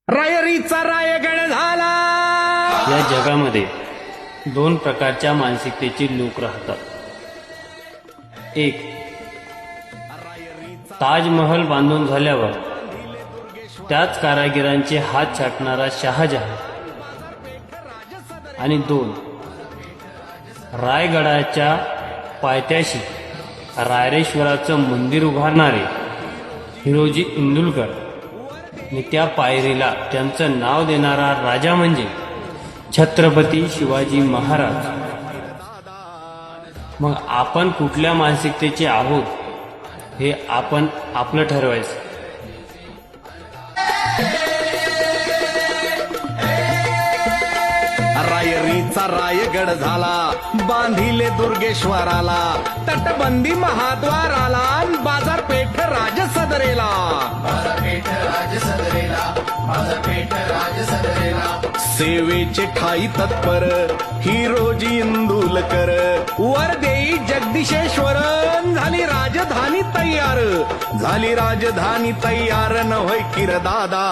रायरीचा रायगड झाला. या जगामध्ये दोन प्रकारच्या मानसिकतेचे लोक राहतात. एक, ताजमहल बांधून झाल्यावर त्याच कारागिरांचे हात छाटणारा शहाजहान. आणि दोन, रायगडाच्या पायथ्याशी रायरेश्वराचं मंदिर उभारणारे हिरोजी इंदुलकर आणि त्या पायरीला त्यांचं नाव देणारा राजा म्हणजे छत्रपती शिवाजी महाराज. मग आपण कुठल्या मानसिकतेचे आहोत हे आपण आपलं ठरवायचं. रायरीचा रायगड झाला, बांधिले दुर्गेश्वराला, तटबंदी महाद्वाराला, बाजारपेठ राजसदरेला. सेवेचे ठाई तत्पर हिरोजी इंदुलकर, वर देई जगदीशेश्वर. झाली राजधानी तयार, झाली राजधानी तयार, न होय किर दादा.